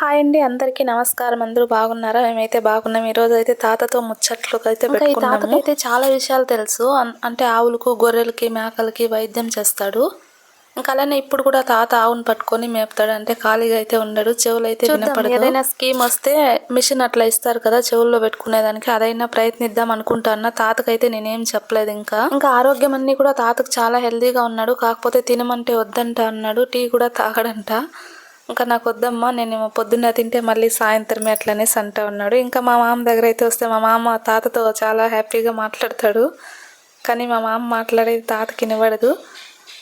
Hi అండి, అందరికీ నమస్కారం. అందరూ బాగున్నారా? మేమైతే బాగున్నాం. ఈరోజు అయితే తాతతో ముచ్చట్లు అయితే పెట్టుకున్నాము. తాతకైతే చాలా విషయాలు తెలుసు. అంటే ఆవులకు, గొర్రెలకి, మేకలకి వైద్యం చేస్తాడు. ఇంకా అలానే ఇప్పుడు కూడా తాత ఆవును పట్టుకొని మేపుతాడు. అంటే ఖాళీగా అయితే ఉండడు. చెవులు అయితే వినపడదు. ఏదైనా స్కీమ్ వస్తే మిషన్ అట్లా ఇస్తారు కదా చెవుల్లో పెట్టుకునేదానికి, అదైనా ప్రయత్నిద్దాం అనుకుంటాను. తాతకైతే నేనేం చెప్పలేదు. ఇంకా ఆరోగ్యం అన్ని కూడా తాతకు చాలా హెల్దీగా ఉన్నాడు. కాకపోతే తినమంటే వద్దంట అన్నాడు. టీ కూడా తాగడంట. ఇంకా నాకు వద్దమ్మా, నేను పొద్దున్న తింటే మళ్ళీ సాయంత్రమే అట్లనేసి అంటా ఉన్నాడు. ఇంకా మా మామ దగ్గర అయితే వస్తే మా మామ తాతతో చాలా హ్యాపీగా మాట్లాడతాడు. కానీ మా మామ మాట్లాడేది తాతకి వినబడదు.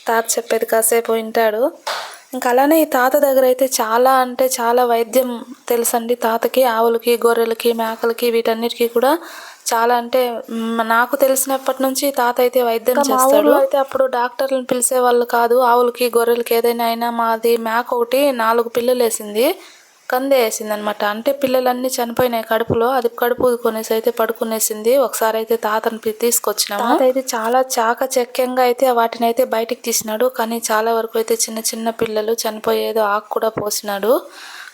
తాత చెప్పేది కాసేపు వింటాడు. ఇంకా అలానే ఈ తాత దగ్గర అయితే చాలా అంటే చాలా వైద్యం తెలుసండి తాతకి. ఆవులకి, గొర్రెలకి, మేకలకి, వీటన్నిటికీ కూడా చాలా అంటే నాకు తెలిసినప్పటి నుంచి తాత అయితే వైద్యం చేస్తాడు. మా ఊర్లో అయితే అప్పుడు డాక్టర్లను పిలిచే వాళ్ళు కాదు. ఆవులకి, గొర్రెలకి ఏదైనా అయినా మాది మేక ఒకటి 4 పిల్లలు వేసింది, కందే వేసింది అనమాట. అంటే పిల్లలన్నీ చనిపోయినాయి కడుపులో. అది కడుపు ఊదుకొనేసి అయితే పడుకునేసింది. ఒకసారి అయితే తాతని తీసుకొచ్చినాము. తాత అయితే చాలా చాకచక్యంగా అయితే వాటిని అయితే బయటికి తీసినాడు. కానీ చాలా వరకు అయితే చిన్న చిన్న పిల్లలు చనిపోయేదో ఆకు కూడా పోసినాడు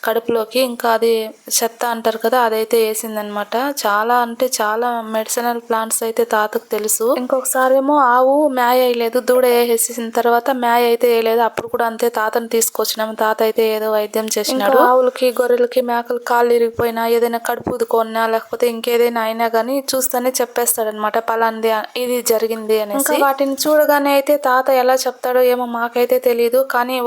కడుపులోకి. ఇంకా అది చెత్త అంటారు కదా, అదైతే వేసిందనమాట. చాలా అంటే చాలా మెడిసినల్ ప్లాంట్స్ అయితే తాతకు తెలుసు. ఇంకొకసారి ఏమో ఆవు మేయ వేయలేదు, దూడ వేసేసిన తర్వాత మేయ అయితే వేయలేదు. అప్పుడు కూడా అంతే, తాతను తీసుకొచ్చినాము. తాత అయితే ఏదో వైద్యం చేసినాడు. ఆవులకి, గొర్రెలకి, మేకలు కాళ్ళు ఇరిగిపోయినా, ఏదైనా కడుపు ఊదుకోనా, లేకపోతే ఇంకేదైనా అయినా కానీ చూస్తేనే చెప్పేస్తాడనమాట, పలాంది ఇది జరిగింది అనేసి. వాటిని చూడగానే అయితే తాత ఎలా చెప్తాడో ఏమో మాకైతే తెలియదు. కానీ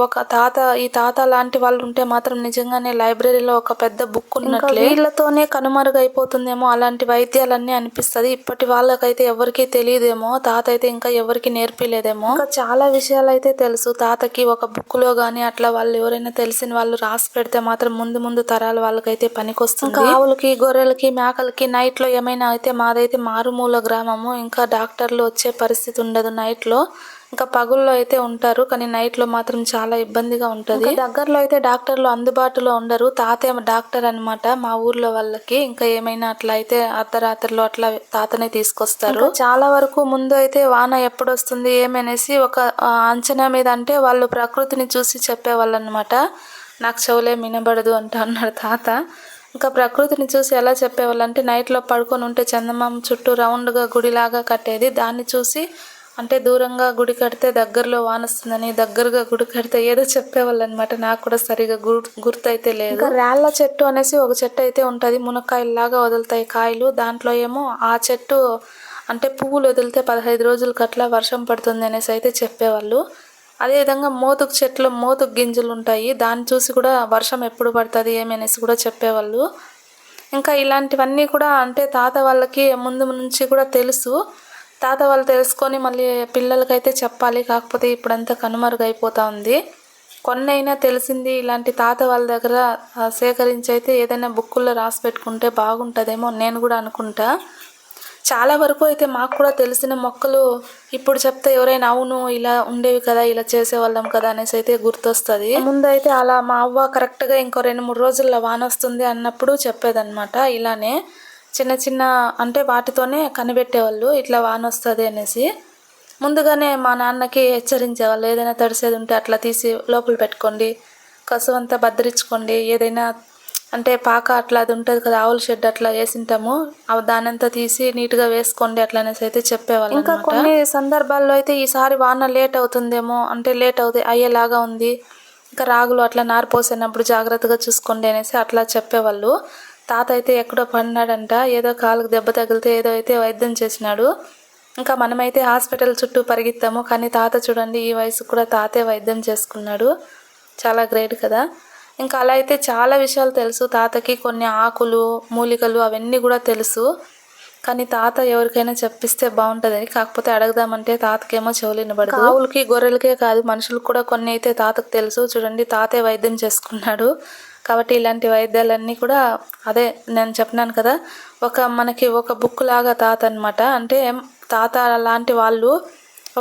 ఈ తాత లాంటి వాళ్ళు ఉంటే మాత్రం నిజంగానే లైబ్రరీలో ఒక పెద్ద బుక్ ఉన్నట్లే. వీళ్ళతోనే కనుమరుగైపోతుందేమో అలాంటి వైద్యాలన్నీ అనిపిస్తుంది. ఇప్పటి వాళ్ళకైతే ఎవరికి తెలియదేమో. తాత అయితే ఇంకా ఎవరికి నేర్పిలేదేమో. ఇంకా చాలా విషయాలు అయితే తెలుసు తాతకి. ఒక బుక్ లో గానీ అట్లా వాళ్ళు ఎవరైనా తెలిసిన వాళ్ళు రాసి పెడితే మాత్రం ముందు ముందు తరాల వాళ్ళకైతే పనికొస్తుంది. ఇంకా ఆవులకి, గొర్రెలకి, మేకలకి నైట్ లో ఏమైనా అయితే, మాదైతే మారుమూల గ్రామము, ఇంకా డాక్టర్లు వచ్చే పరిస్థితి ఉండదు నైట్ లో. ఇంకా పగుల్లో అయితే ఉంటారు, కానీ నైట్ లో మాత్రం చాలా ఇబ్బందిగా ఉంటది. దగ్గరలో అయితే డాక్టర్లు అందుబాటులో ఉండరు. తాతే డాక్టర్ అనమాట మా ఊర్లో వాళ్ళకి. ఇంకా ఏమైనా అట్లా అయితే అర్ధరాత్రిలో అట్లా తాతనే తీసుకొస్తారు. చాలా వరకు ముందు అయితే వాన ఎప్పుడు వస్తుంది ఏమనేసి ఒక అంచనా మీద, అంటే వాళ్ళు ప్రకృతిని చూసి చెప్పేవాళ్ళు అనమాట. నాకు చెవులే వినబడదు అంట అన్నాడు తాత. ఇంకా ప్రకృతిని చూసి ఎలా చెప్పేవాళ్ళు అంటే, నైట్లో పడుకొని ఉంటే చందమామ చుట్టూ రౌండ్గా గుడిలాగా కట్టేది, దాన్ని చూసి అంటే దూరంగా గుడి కడితే దగ్గరలో వానొస్తుందని, దగ్గరగా గుడి కడితే ఏదో చెప్పేవాళ్ళు అనమాట. నాకు కూడా సరిగా గుర్తయితే లేదు. ఇంకా రాళ్ళ చెట్టు అనేసి ఒక చెట్టు అయితే ఉంటుంది, మునక్కాయలాగా వదులుతాయి కాయలు. దాంట్లో ఏమో ఆ చెట్టు అంటే పువ్వులు వదిలితే 15 రోజులకి అట్లా వర్షం పడుతుంది అనేసి అయితే చెప్పేవాళ్ళు. అదేవిధంగా మోతుకు చెట్లు, మోతుకు గింజలు ఉంటాయి, దాన్ని చూసి కూడా వర్షం ఎప్పుడు పడుతుంది ఏమనేసి కూడా చెప్పేవాళ్ళు. ఇంకా ఇలాంటివన్నీ కూడా అంటే తాత వాళ్ళకి ముందు నుంచి కూడా తెలుసు. తాత వాళ్ళు తెలుసుకొని మళ్ళీ పిల్లలకైతే చెప్పాలి. కాకపోతే ఇప్పుడంతా కనుమరుగైపోతూ ఉంది. కొన్ని అయినా తెలిసింది ఇలాంటి తాత వాళ్ళ దగ్గర సేకరించి అయితే ఏదైనా బుక్కుల్లో రాసి పెట్టుకుంటే బాగుంటుందేమో నేను కూడా అనుకుంటా. చాలా వరకు అయితే మాకు కూడా తెలిసిన మొక్కలు ఇప్పుడు చెప్తే ఎవరైనా అవును ఇలా ఉండేవి కదా, ఇలా చేసేవాళ్ళం కదా అనేసి అయితే గుర్తొస్తుంది. ముందు అయితే అలా మా అవ్వ కరెక్ట్గా ఇంకో 2-3 రోజుల్లో వాన వస్తుంది అన్నప్పుడు చెప్పేదన్నమాట. ఇలానే చిన్న చిన్న అంటే వాటితోనే కనిపెట్టేవాళ్ళు, ఇట్లా వాన వస్తుంది అనేసి. ముందుగానే మా నాన్నకి హెచ్చరించేవాళ్ళు, ఏదైనా తడిసేది ఉంటే అట్లా తీసి లోపల పెట్టుకోండి, కసువు అంతా భద్రించుకోండి, ఏదైనా అంటే పాక అట్లా అది ఉంటుంది కదా, ఆవుల షెడ్ అట్లా వేసింటాము, దానంతా తీసి నీట్గా వేసుకోండి అట్లా అనేసి అయితే చెప్పేవాళ్ళు. ఇంకా కొన్ని సందర్భాల్లో అయితే ఈసారి వాన లేట్ అవుతుందేమో, అంటే లేట్ అయ్యేలాగా ఉంది, ఇంకా రాగులు అట్లా నారు పోసినప్పుడు జాగ్రత్తగా చూసుకోండి అనేసి అట్లా చెప్పేవాళ్ళు. తాత అయితే ఎక్కడో పడినాడంట, ఏదో కాలుకు దెబ్బ తగిలితే ఏదో అయితే వైద్యం చేసినాడు. ఇంకా మనమైతే హాస్పిటల్ చుట్టూ పరిగెత్తాము, కానీ తాత చూడండి ఈ వయసు కూడా తాతే వైద్యం చేసుకున్నాడు. చాలా గ్రేట్ కదా. ఇంకా అలా అయితే చాలా విషయాలు తెలుసు తాతకి. కొన్ని ఆకులు, మూలికలు అవన్నీ కూడా తెలుసు. కానీ తాత ఎవరికైనా చెప్పిస్తే బాగుంటుందని, కాకపోతే అడగదామంటే తాతకేమో చెవులు వినబడదు. ఆవులకి, గొర్రెలకే కాదు మనుషులకు కూడా కొన్ని అయితే తాతకు తెలుసు. చూడండి తాతే వైద్యం చేసుకున్నాడు. కాబట్టి ఇలాంటి వైద్యాలన్నీ కూడా అదే నేను చెప్పినాను కదా, మనకి ఒక బుక్ లాగా తాత అనమాట. అంటే తాత లాంటి వాళ్ళు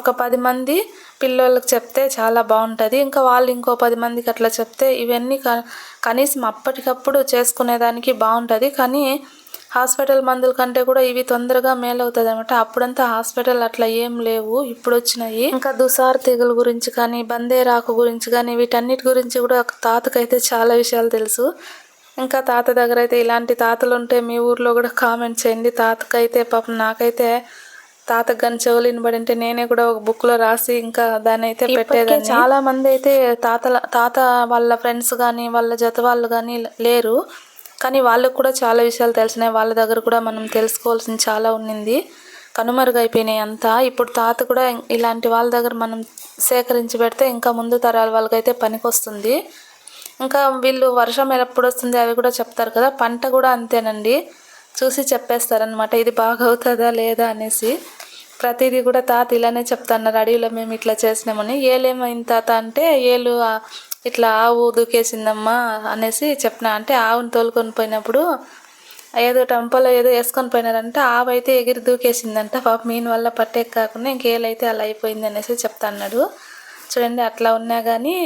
ఒక 10 మంది పిల్లోళ్ళకి చెప్తే చాలా బాగుంటుంది. ఇంకా వాళ్ళు ఇంకో 10 మందికి అట్లా చెప్తే ఇవన్నీ కనీసం అప్పటికప్పుడు చేసుకునేదానికి బాగుంటుంది. కానీ హాస్పిటల్ మందుల కంటే కూడా ఇవి తొందరగా మేలవుతుంది అనమాట. అప్పుడంతా హాస్పిటల్ అట్లా ఏం లేవు, ఇప్పుడు వచ్చినాయి. ఇంకా దుసార్ తెగుల గురించి కానీ, బందేరాకు గురించి కానీ, వీటన్నిటి గురించి కూడా తాతకైతే చాలా విషయాలు తెలుసు. ఇంకా తాత దగ్గర అయితే ఇలాంటి తాతలు ఉంటే మీ ఊర్లో కూడా కామెంట్ చేయండి. తాతకైతే పాపం నాకైతే తాతకు కానీ చెవులు వినబడింటే నేనే కూడా ఒక బుక్లో రాసి ఇంకా దాన్ని అయితే పెట్టేదాన్ని. చాలా మంది అయితే తాత వాళ్ళ ఫ్రెండ్స్ కానీ వాళ్ళ జత వాళ్ళు కానీ లేరు, కానీ వాళ్ళకు కూడా చాలా విషయాలు తెలిసినాయి. వాళ్ళ దగ్గర కూడా మనం తెలుసుకోవాల్సింది చాలా ఉన్నింది, కనుమరుగైపోయినాయి అంతా. ఇప్పుడు తాత కూడా ఇలాంటి వాళ్ళ దగ్గర మనం సేకరించి పెడితే ఇంకా ముందు తరాల వాళ్ళకైతే పనికొస్తుంది. ఇంకా వీళ్ళు వర్షం ఎప్పుడు వస్తుంది అవి కూడా చెప్తారు కదా, పంట కూడా అంతేనండి, చూసి చెప్పేస్తారనమాట ఇది బాగా అవుతుందా లేదా అనేసి. ప్రతిదీ కూడా తాత ఇలానే చెప్తున్నారు, అడవిలో మేము ఇట్లా చేసినామని. ఏలేమైంది తాత అంటే, ఏలు ఇట్లా ఆవు దూకేసిందమ్మా అనేసి చెప్పిన. అంటే ఆవును తోలుకొని పోయినప్పుడు ఏదో టెంపలో ఏదో వేసుకొని పోయినారంటే ఆవు అయితే ఎగిరి దూకేసిందంట. పాప మీన్ వల్ల పట్టేకి కాకుండా ఇంకేలైతే అలా అయిపోయింది అనేసి చెప్తా అన్నాడు. చూడండి అట్లా ఉన్నా కానీ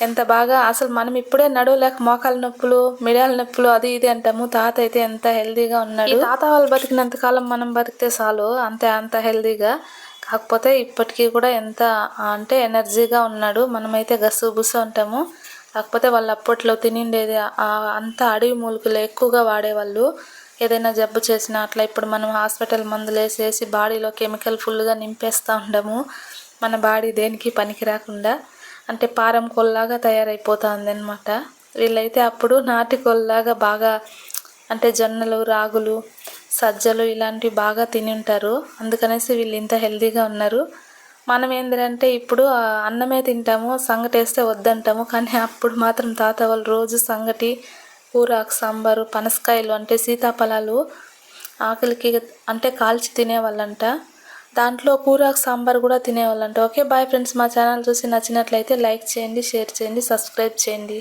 ఎంత బాగా, అసలు మనం ఇప్పుడే నడువులేక మోకాలు నొప్పులు మిడాల నొప్పులు అది ఇది అంటాము, తాత అయితే ఎంత హెల్దీగా ఉన్నాడు. తాత వాళ్ళు బతికినంతకాలం మనం బతికితే చాలు, అంత హెల్దీగా. కాకపోతే ఇప్పటికీ కూడా ఎంత అంటే ఎనర్జీగా ఉన్నాడు. మనమైతే గస్సు బుస్సు ఉంటాము. కాకపోతే వాళ్ళు అప్పట్లో తినిండేది అంతా అడవి మూలికలు ఎక్కువగా వాడేవాళ్ళు. ఏదైనా జబ్బు చేసినా అట్లా. ఇప్పుడు మనం హాస్పిటల్ మందులు వేసేసి బాడీలో కెమికల్ ఫుల్గా నింపేస్తూ ఉంటాము, మన బాడీ దేనికి పనికి రాకుండా. అంటే పారం కొల్లాగా తయారైపోతుంది అనమాట. వీళ్ళైతే అప్పుడు నాటి కొల్లాగా బాగా, అంటే జొన్నలు రాగులు సజ్జలు ఇలాంటివి బాగా తిని ఉంటారు, అందుకనేసి వీళ్ళు ఇంత హెల్దీగా ఉన్నారు. మనం ఏంటంటే ఇప్పుడు అన్నమే తింటాము, సంగటి వేస్తే వద్దంటాము, కానీ అప్పుడు మాత్రం తాత వాళ్ళు రోజు సంగటి, కూరాకు సాంబారు, పనసకాయలు అంటే సీతాఫలాలు ఆకలికి అంటే కాల్చి తినేవాళ్ళంట. దాంట్లో కూరాకు సాంబార్ కూడా తినేవాళ్ళంట. ఓకే బాయ్ ఫ్రెండ్స్, మా ఛానల్ చూసి నచ్చినట్లయితే లైక్ చేయండి, షేర్ చేయండి, సబ్స్క్రైబ్ చేయండి.